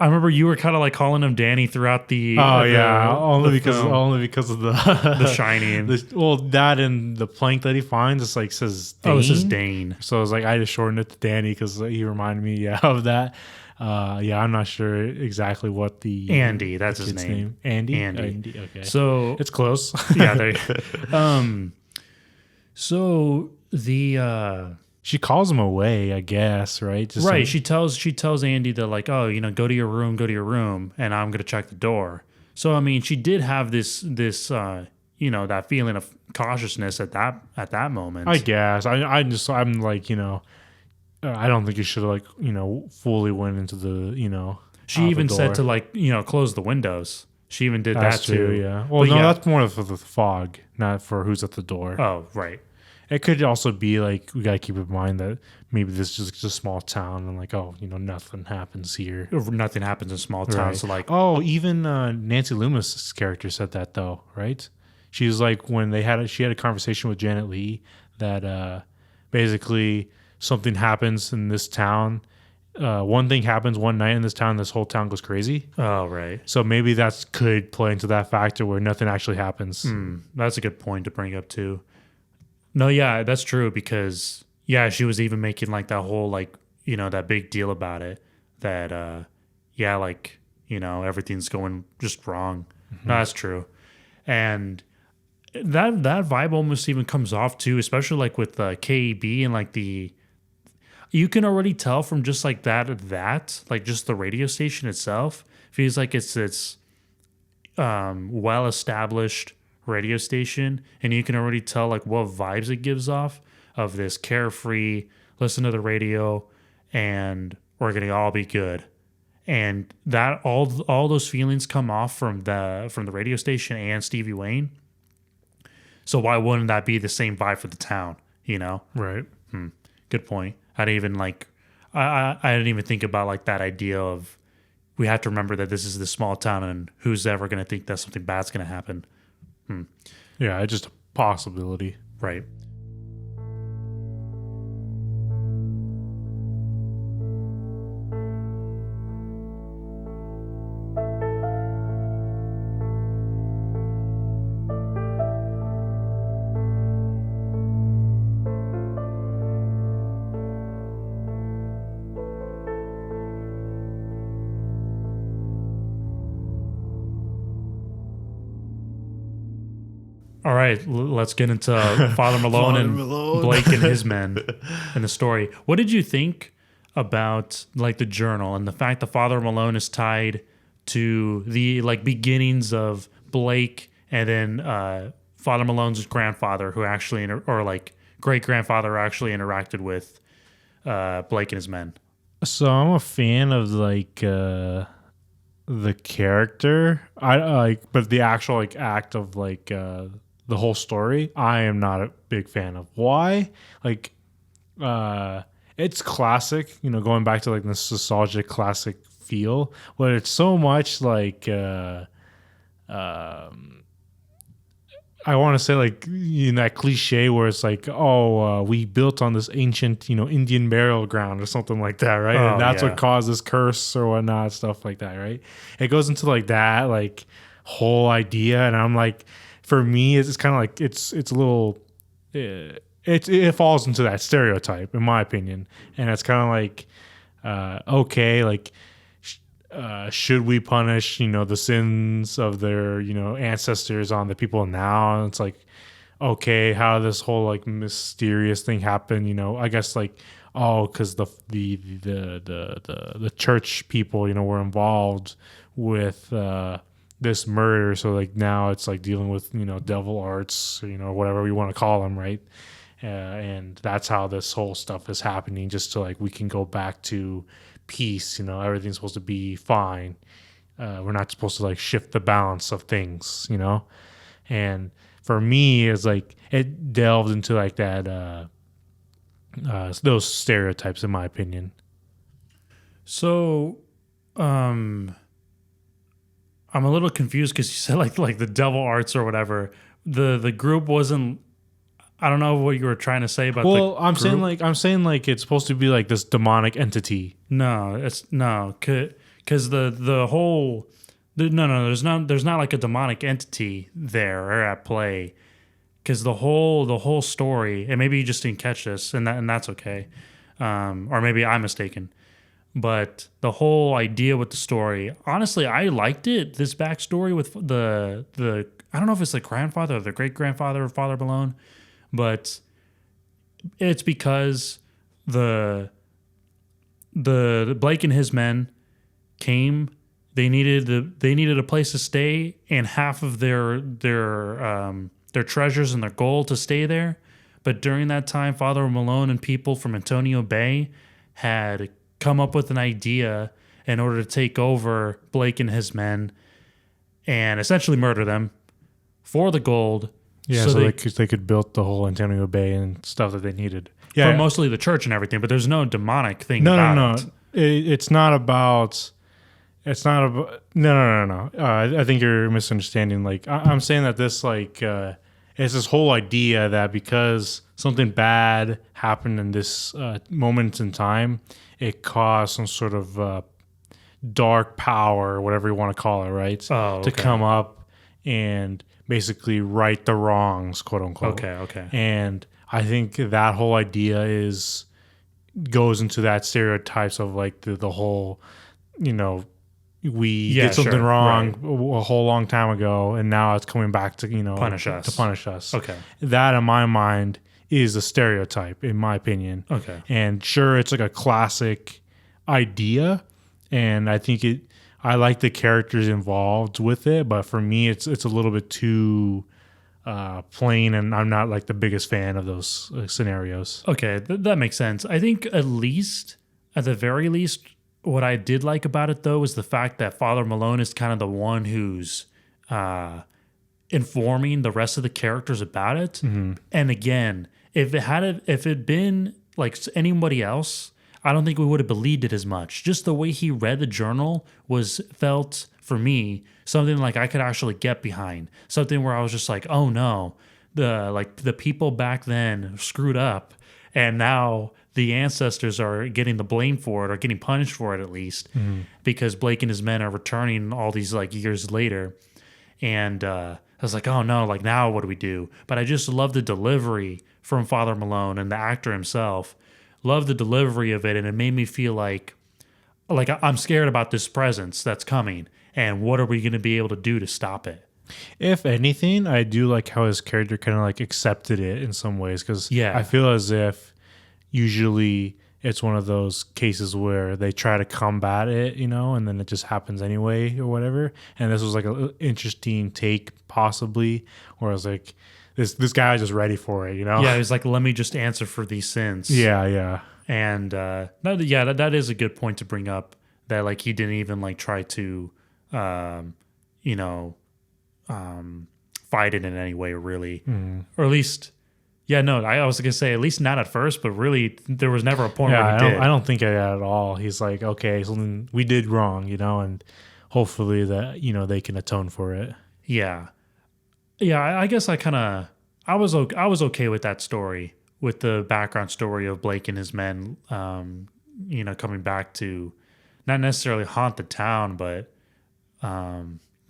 I remember you were kind of like calling him Danny throughout the. Oh yeah, only because of the the Shining. That and the plank that he finds, it's like says Dane. Oh, it says Dane. So it's like I just shortened it to Danny because he reminded me of that. I'm not sure exactly what the Andy. That's his name. Andy. Okay. So it's close. Yeah. There you go. So the. She calls him away, I guess, right? Right. She tells Andy that like, oh, go to your room, and I'm gonna check the door. So I mean, she did have this that feeling of cautiousness at that moment. I guess. I'm like, I don't think you should have fully went into the She even said to like close the windows. She even did that too. Yeah. Well, that's more for the fog, not for who's at the door. Oh, right. It could also be like, we got to keep in mind that maybe this is just a small town and like, oh, nothing happens here. Nothing happens in small towns. Right. So like, oh, even Nancy Loomis' character said that though, right? She was like, when she had a conversation with Janet Leigh that basically something happens in this town. One thing happens one night in this town, this whole town goes crazy. Oh, right. So maybe that could play into that factor where nothing actually happens. That's a good point to bring up too. No, yeah, that's true because yeah, she was even making like that whole like, that big deal about it that yeah, like, everything's going just wrong. No, that's true. And that vibe almost even comes off too, especially like with KAB and like you can already tell from just like that like just the radio station itself feels like it's well established radio station, and you can already tell like what vibes it gives off of this carefree listen to the radio and we're gonna all be good. And that all those feelings come off from the radio station and Stevie Wayne. So why wouldn't that be the same vibe for the town? Right. Good point. I didn't even like. I didn't even think about like that idea of we have to remember that this is this small town and who's ever going to think that something bad's going to happen. Yeah, it's just a possibility. Right. All right, let's get into Father Malone and Blake and his men and the story. What did you think about like the journal and the fact that Father Malone is tied to the like beginnings of Blake and then Father Malone's grandfather, who actually or like great grandfather, actually interacted with Blake and his men? So I'm a fan of like the character, I like, but the actual like act of like the whole story, I am not a big fan of. Why? Like, it's classic, going back to like the nostalgic classic feel, but it's so much like, I want to say like that cliche where it's like, we built on this ancient, Indian burial ground or something like that, right? And that's what caused this curse or whatnot, stuff like that, right? It goes into like that like whole idea, and I'm like, for me, it's kind of like it's a little, it falls into that stereotype in my opinion, and it's kind of like, okay, like. Should we punish, the sins of their, ancestors on the people now? And it's like, okay, how this whole like mysterious thing happened, I guess like, because the church people, were involved with this murder, so like now it's like dealing with devil arts, whatever we want to call them, right? And that's how this whole stuff is happening, just so like we can go back to peace, everything's supposed to be fine. We're not supposed to like shift the balance of things, and for me it's like it delved into like that those stereotypes in my opinion. So I'm a little confused because you said like the devil arts or whatever. The group wasn't, I don't know what you were trying to say about. Well, I'm saying like it's supposed to be like this demonic entity. No, it's no, because the whole there's not like a demonic entity there or at play, because the whole story, and maybe you just didn't catch this, and that's okay, or maybe I'm mistaken, but the whole idea with the story, honestly, I liked it. This backstory with the I don't know if it's the grandfather or the great grandfather of Father Malone. But it's because the Blake and his men came. They needed a place to stay, and half of their treasures and their gold to stay there. But during that time, Father Malone and people from Antonio Bay had come up with an idea in order to take over Blake and his men and essentially murder them for the gold. Yeah, so they could build the whole Antonio Bay and stuff that they needed. Yeah, for mostly the church and everything, but there's no demonic thing about it. It's not about... No. I think you're misunderstanding. Like, I'm saying that this, like, it's this whole idea that because something bad happened in this moment in time, it caused some sort of dark power, whatever you want to call it, right? To come up and basically right the wrongs, quote unquote. Okay. And I think that whole idea goes into that stereotypes of like the whole, we did something wrong a whole long time ago, and now it's coming back to punish us. Okay, that in my mind is a stereotype, in my opinion. Okay, and sure, it's like a classic idea, and I think I like the characters involved with it, but for me, it's a little bit too plain, and I'm not like the biggest fan of those scenarios. Okay, that makes sense. I think at the very least, what I did like about it though is the fact that Father Malone is kind of the one who's informing the rest of the characters about it. Mm-hmm. And again, if it been like anybody else, I don't think we would have believed it as much. Just the way he read the journal felt for me something like I could actually get behind. Something where I was just like, oh no, the people back then screwed up, and now the ancestors are getting the blame for it, or getting punished for it at least, because Blake and his men are returning all these like years later. And I was like, oh no, like now what do we do? But I just love the delivery from Father Malone, and the actor himself. Love the delivery of it, and it made me feel like I'm scared about this presence that's coming, and what are we going to be able to do to stop it? If anything, I do like how his character kind of like accepted it in some ways, because I feel as if usually it's one of those cases where they try to combat it, and then it just happens anyway or whatever. And this was like an interesting take, possibly, where I was like, this guy was just ready for it, Yeah, he was like, let me just answer for these sins. Yeah. And that is a good point to bring up, that like he didn't even like try to, fight it in any way, really, or at least. Yeah, no, I was going to say, at least not at first, but really, there was never a point where he did. I don't think at all. He's like, okay, something we did wrong, and hopefully that, they can atone for it. Yeah. Yeah, I guess I was okay with that story, with the background story of Blake and his men, coming back to not necessarily haunt the town, but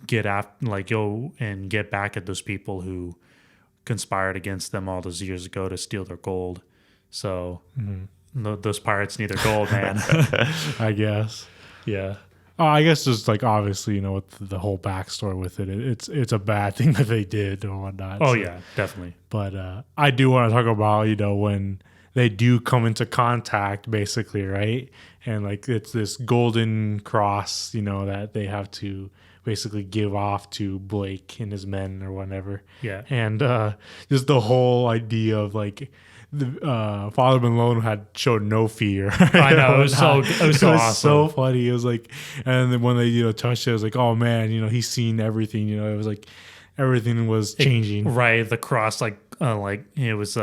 get back at those people who conspired against them all those years ago to steal their gold. So those pirates need their gold, man. I guess. Yeah. I guess just like obviously, with the whole backstory with it, it's a bad thing that they did or whatnot. Oh yeah, definitely. But I do want to talk about when they do come into contact, basically, right? And like it's this golden cross, that they have to basically give off to Blake and his men or whatever. Yeah. And just the whole idea of like the Father Malone had showed no fear. I know, it was so awesome. So funny. It was like, and then when they touched it, it was like, oh man, he's seen everything. It was like everything was changing. Right, the cross like it was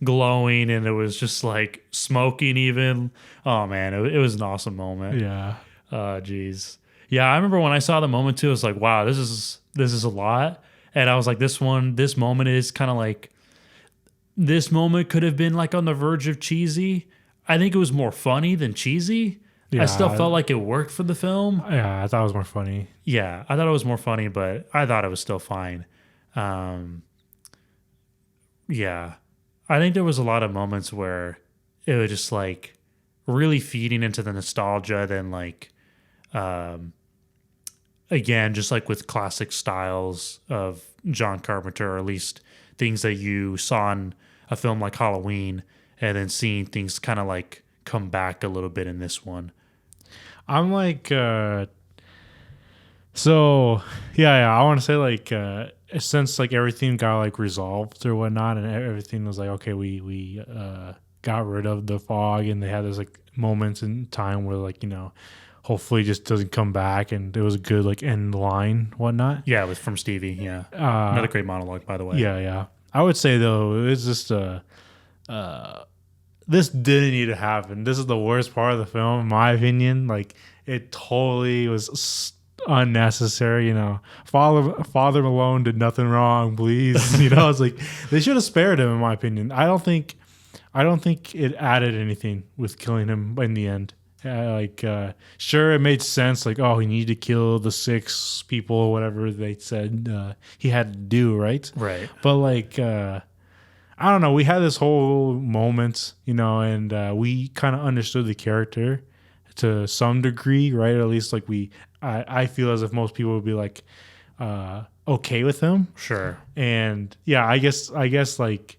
glowing, and it was just like smoking even. Oh man, it was an awesome moment. Yeah. Geez. Yeah, I remember when I saw the moment too. I was like, wow, this is a lot. And I was like, this moment is kind of like. This moment could have been like on the verge of cheesy. I think it was more funny than cheesy. Yeah, I still felt like it worked for the film. Yeah, I thought it was more funny. Yeah, I thought it was more funny, but I thought it was still fine. Yeah, I think there was a lot of moments where it was just like really feeding into the nostalgia. Then like, again, just like with classic styles of John Carpenter, or at least things that you saw in a film like Halloween, and then seeing things kind of like come back a little bit in this one. I'm like, so yeah, I want to say like, since like everything got like resolved or whatnot, and everything was like, okay, we got rid of the fog, and they had those like moments in time where like, hopefully it just doesn't come back, and it was a good like end line, whatnot. Yeah, it was from Stevie. Yeah, another great monologue, by the way. Yeah. I would say though, it's just this didn't need to happen. This is the worst part of the film, in my opinion. Like it totally was unnecessary. Father Malone did nothing wrong. Please, it's like they should have spared him, in my opinion. I don't think it added anything with killing him in the end. Sure, it made sense. Like, oh, he needed to kill the 6 people, whatever they said he had to do, right? Right. But like, I don't know. We had this whole moment, and we kind of understood the character to some degree, right? At least like I feel as if most people would be like okay with him. Sure. And yeah, I guess like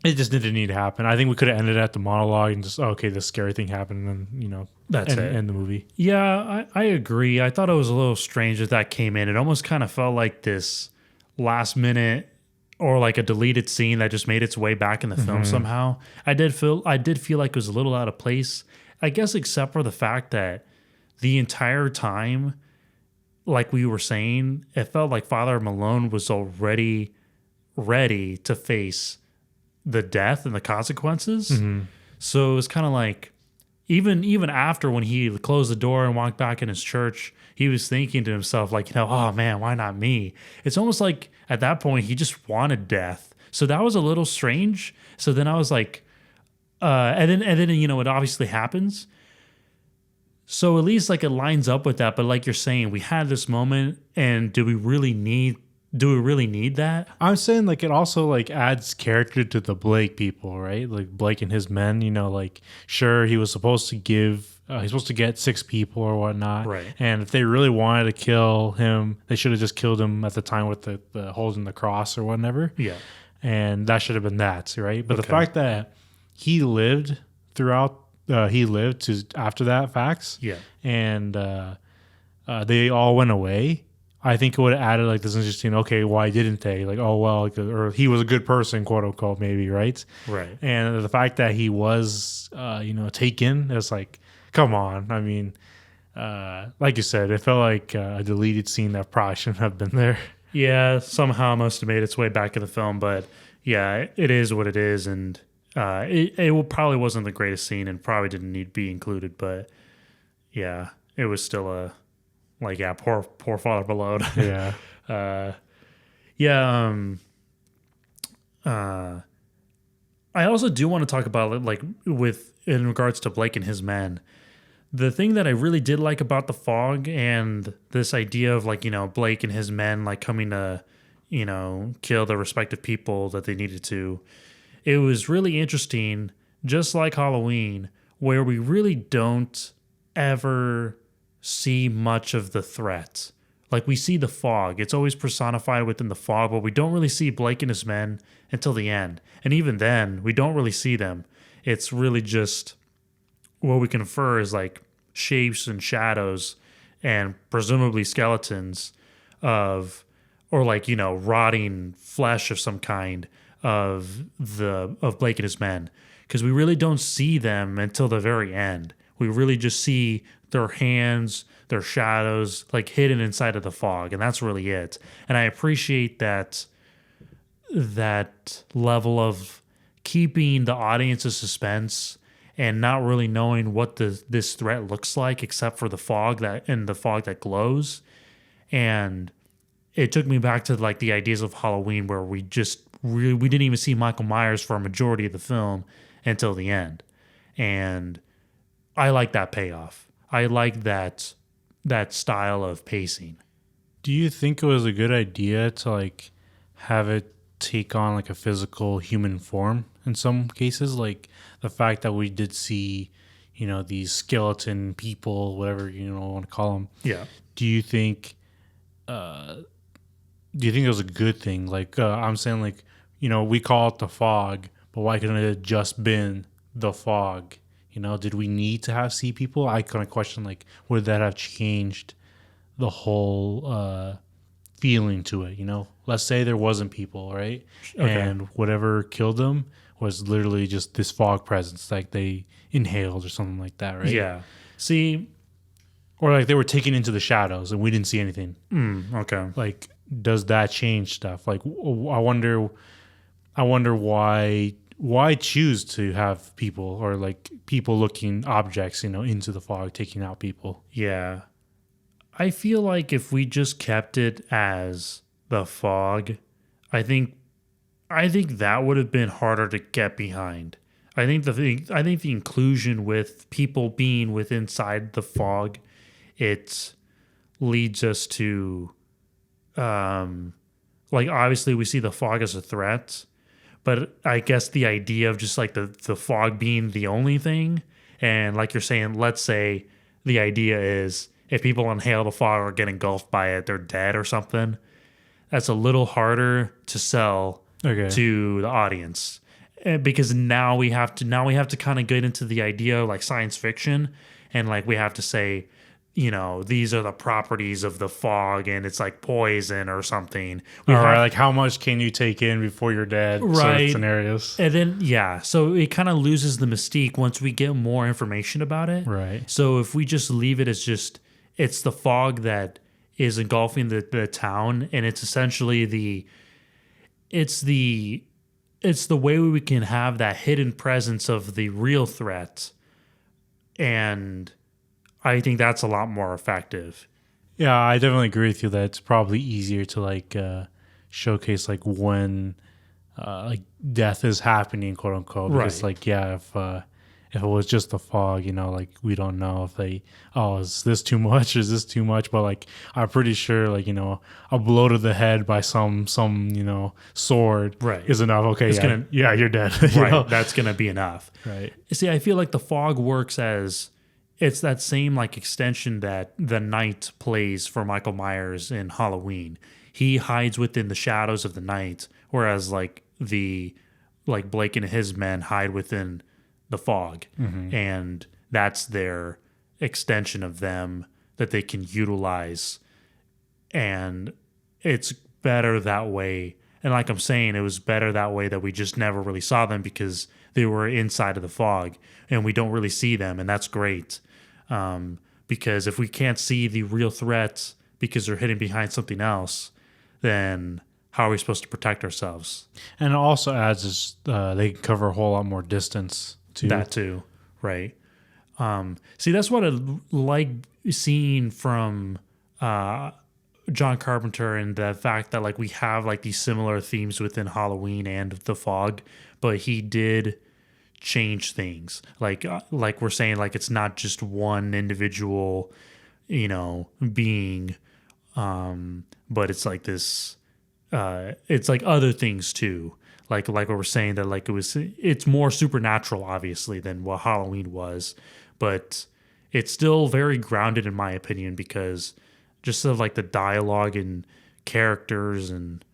it just didn't need to happen. I think we could have ended at the monologue and just okay, this scary thing happened, and then that's it. End the movie. Yeah, I agree. I thought it was a little strange that came in. It almost kind of felt like this last minute or like a deleted scene that just made its way back in the film somehow. I did feel like it was a little out of place. I guess except for the fact that the entire time, like we were saying, it felt like Father Malone was already ready to face the death and the consequences. So it was kind of like even after when he closed the door and walked back in his church, he was thinking to himself like, oh man, why not me? It's almost like at that point he just wanted death. So that was a little strange. So then I was like, and then it obviously happens. So at least like it lines up with that. But like you're saying, we had this moment, and do we really need that? I'm saying like it also like adds character to the Blake people, right? Like Blake and his men, like sure he was supposed to he's supposed to get 6 people or whatnot. Right. And if they really wanted to kill him, they should have just killed him at the time with the holding the cross or whatever. Yeah. And that should have been that, right? But the fact that he lived throughout, to after that facts. Yeah. And they all went away. I think it would have added like this interesting, okay, why didn't they? Like, oh, well, or he was a good person, quote unquote, maybe, right? Right. And the fact that he was, taken, it's like, come on. I mean, like you said, it felt like a deleted scene that probably shouldn't have been there. Yeah, somehow must have made its way back in the film, but yeah, it is what it is, and it probably wasn't the greatest scene and probably didn't need to be included, but yeah, it was still poor Father Malone. Yeah. I also do want to talk about like in regards to Blake and his men. The thing that I really did like about the fog and this idea of like, Blake and his men like coming to, kill the respective people that they needed to, it was really interesting, just like Halloween, where we really don't ever see much of the threat. Like we see the fog. It's always personified within the fog, but we don't really see Blake and his men until the end. And even then, we don't really see them. It's really just what we can infer is like shapes and shadows and presumably skeletons of, or like, rotting flesh of some kind of Blake and his men. Because we really don't see them until the very end. We really just see their hands, their shadows, like hidden inside of the fog. And that's really it. And I appreciate that level of keeping the audience in suspense and not really knowing what this threat looks like except for the fog that glows. And it took me back to like the ideas of Halloween where we didn't even see Michael Myers for a majority of the film until the end. And I like that payoff. I like that style of pacing. Do you think it was a good idea to like have it take on like a physical human form in some cases? Like the fact that we did see, these skeleton people, whatever want to call them. Yeah. Do you think it was a good thing? Like I'm saying, like we call it the fog, but why couldn't it have just been the fog? Did we need to see people? I kind of question, like, would that have changed the whole feeling to it? Let's say there wasn't people, right? Okay. And whatever killed them was literally just this fog presence, like they inhaled or something like that, right? Yeah. See, or like they were taken into the shadows and we didn't see anything. Okay. Like, does that change stuff? Like, I wonder why choose to have people or like people looking objects, into the fog, taking out people? Yeah. I feel like if we just kept it as the fog, I think that would have been harder to get behind. I think the inclusion with people being inside the fog, it leads us to like obviously we see the fog as a threat. But I guess the idea of just like the fog being the only thing, and like you're saying, let's say the idea is if people inhale the fog or get engulfed by it, they're dead or something. That's a little harder to sell to the audience, because now we have to kind of get into the idea of like science fiction, and like we have to say, you know, these are the properties of the fog and it's like poison or something. Like how much can you take in before you're dead? Right. Sort of scenarios. And then, so it kind of loses the mystique once we get more information about it. Right. So if we just leave it as just, it's the fog that is engulfing the town, and it's essentially it's the way we can have that hidden presence of the real threat. And I think that's a lot more effective. Yeah, I definitely agree with you that it's probably easier to like showcase like when like death is happening, quote unquote. Because like if it was just the fog, you know, like we don't know if is this too much? Is this too much? But like I'm pretty sure like, you know, a blow to the head by some you know sword is enough. Okay, you're dead. Right, know? That's gonna be enough. Right. See, I feel like the fog works as it's that same like extension that the night plays for Michael Myers in Halloween. He hides within the shadows of the night, whereas like Blake and his men hide within the fog. Mm-hmm. And that's their extension of them that they can utilize. And it's better that way. And like I'm saying, it was better that way that we just never really saw them because they were inside of the fog and we don't really see them. And that's great. Because if we can't see the real threats because they're hidden behind something else, then how are we supposed to protect ourselves? And it also adds this, they can cover a whole lot more distance too. That too, right? See, that's what I like seeing from John Carpenter, and the fact that like we have like these similar themes within Halloween and the fog, but he did change things. Like we're saying, like it's not just one individual, you know, being, but it's like this. It's like other things too. Like what we're saying that like it's more supernatural obviously than what Halloween was, but it's still very grounded in my opinion because just of like the dialogue and characters and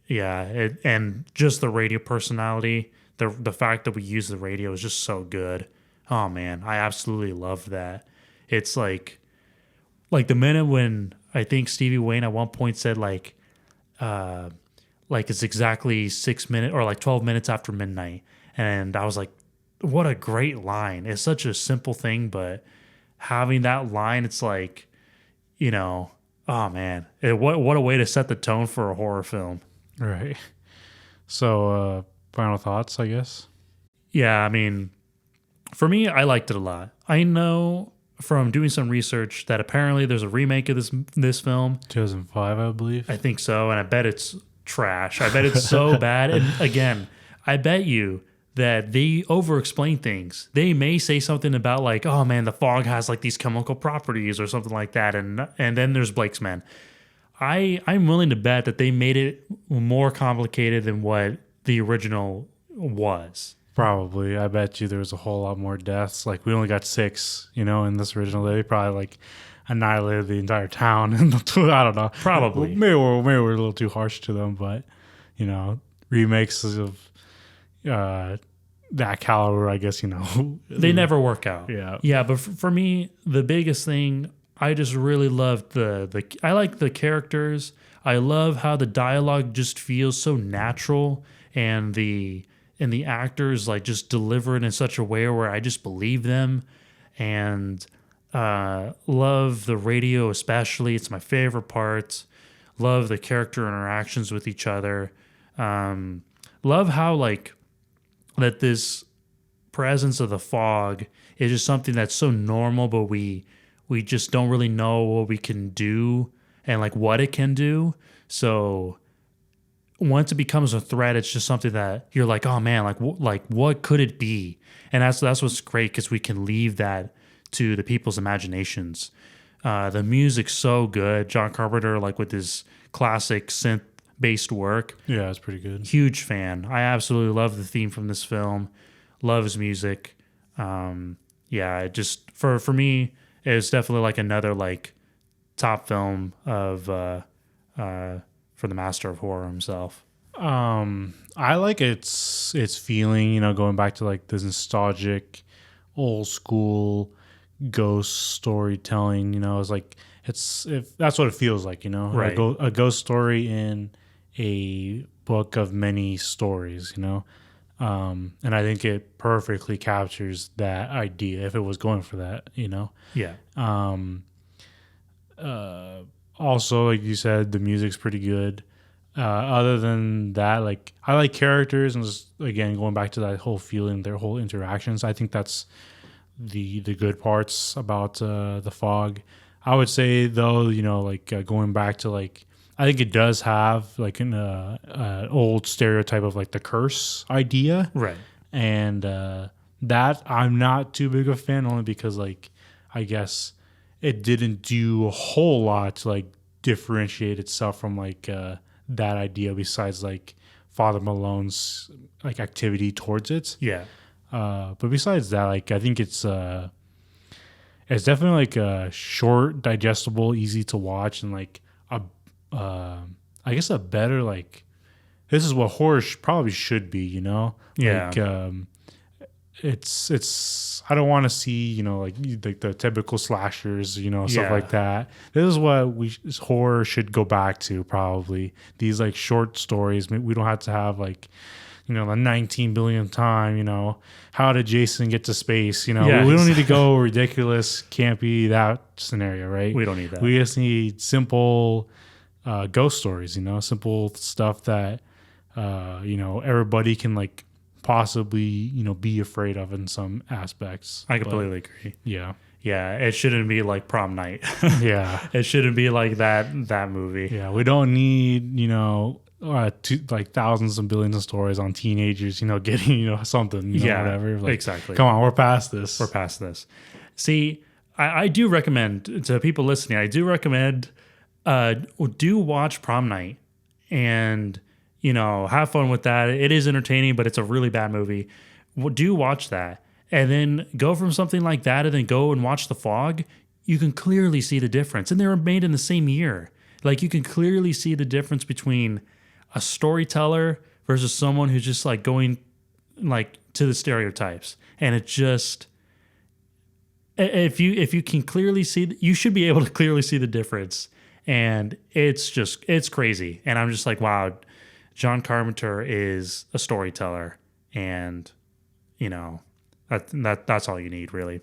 and just the radio personality. The fact that we use the radio is just so good. Oh man, I absolutely love that. It's like the minute when I think Stevie Wayne at one point said like it's exactly 6 minutes or like 12 minutes after midnight. And I was like, what a great line. It's such a simple thing, but having that line, it's like, you know, oh man, what a way to set the tone for a horror film. Right. So, final thoughts, I guess. Yeah, I mean, for me, I liked it a lot. I know from doing some research that apparently there's a remake of this film. 2005, I believe. I think so, and I bet it's trash. I bet it's so bad. And again, I bet you that they over-explain things. They may say something about like, oh man, the fog has like these chemical properties or something like that, and then there's Blake's men. I'm willing to bet that they made it more complicated than what the original was. Probably. I bet you there was a whole lot more deaths. Like we only got 6, you know, in this original. They probably like annihilated the entire town. I don't know. Probably. Maybe we're a little too harsh to them, but you know, remakes of that caliber, I guess, you know, they never work out. Yeah. But for me, the biggest thing, I just really loved I like the characters. I love how the dialogue just feels so natural, and the actors like just deliver it in such a way where I just believe them, and love the radio especially. It's my favorite part. Love the character interactions with each other. Love how like that this presence of the fog is just something that's so normal, but we just don't really know what we can do and like what it can do. So once it becomes a threat, it's just something that you're like, oh man, like what could it be? And that's what's great, because we can leave that to the people's imaginations. The music's so good. John Carpenter, like with his classic synth based work. Yeah, it's pretty good. Huge fan. I absolutely love the theme from this film. Love his music. It just for me, it's definitely like another like top film of for the master of horror himself. I like its feeling, you know, going back to like this nostalgic, old school ghost storytelling. You know, it's like if that's what it feels like, you know, right? A ghost story in a book of many stories, you know. And I think it perfectly captures that idea if it was going for that, you know. Yeah. Also, like you said, the music's pretty good. Other than that, like I like characters, and just again going back to that whole feeling, their whole interactions. I think that's the good parts about The Fog. I would say though, you know, like going back to like, I think it does have like an old stereotype of like the curse idea, right? And that I'm not too big a fan, only because like I guess it didn't do a whole lot to like differentiate itself from like that idea, besides like Father Malone's like activity towards it. Yeah. But besides that, like I think it's definitely like a short, digestible, easy to watch, and like I guess a better like, this is what horror probably should be, you know? Yeah. Like, it's I don't want to see, you know, like the typical slashers, you know, stuff like that. This is what horror should go back to, probably. These like short stories. We don't have to have like, you know, the 19 billionth time, you know, how did Jason get to space? You know, we don't need to go ridiculous, campy, that scenario, right? We don't need that. We just need simple ghost stories, you know, simple stuff that, you know, everybody can like possibly, you know, be afraid of in some aspects. I completely agree. Yeah. Yeah, it shouldn't be like Prom Night. Yeah. It shouldn't be like that movie. Yeah, we don't need, you know, like thousands and billions of stories on teenagers, you know, getting, you know, something, you know, whatever. Like, exactly. Come on, we're past this. See, I do recommend to people listening, I do recommend do watch Prom Night and, you know, have fun with that. It is entertaining, but it's a really bad movie. Do watch that. And then go from something like that and then go and watch The Fog. You can clearly see the difference. And they were made in the same year. Like, you can clearly see the difference between a storyteller versus someone who's just like going like to the stereotypes. And it just, if you can clearly see, you should be able to clearly see the difference. And it's crazy. And I'm just like, wow, John Carpenter is a storyteller, and you know, that's all you need, really.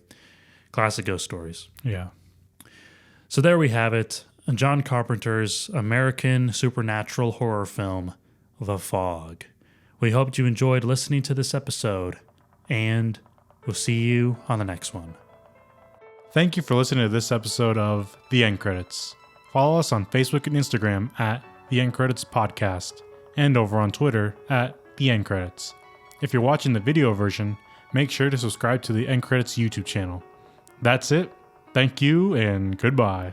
Classic ghost stories. Yeah. So there we have it. John Carpenter's American supernatural horror film, The Fog. We hoped you enjoyed listening to this episode, and we'll see you on the next one. Thank you for listening to this episode of The End Credits. Follow us on Facebook and Instagram at The End Credits Podcast, and over on Twitter at The End Credits. If you're watching the video version, make sure to subscribe to the End Credits YouTube channel. That's it. Thank you and goodbye.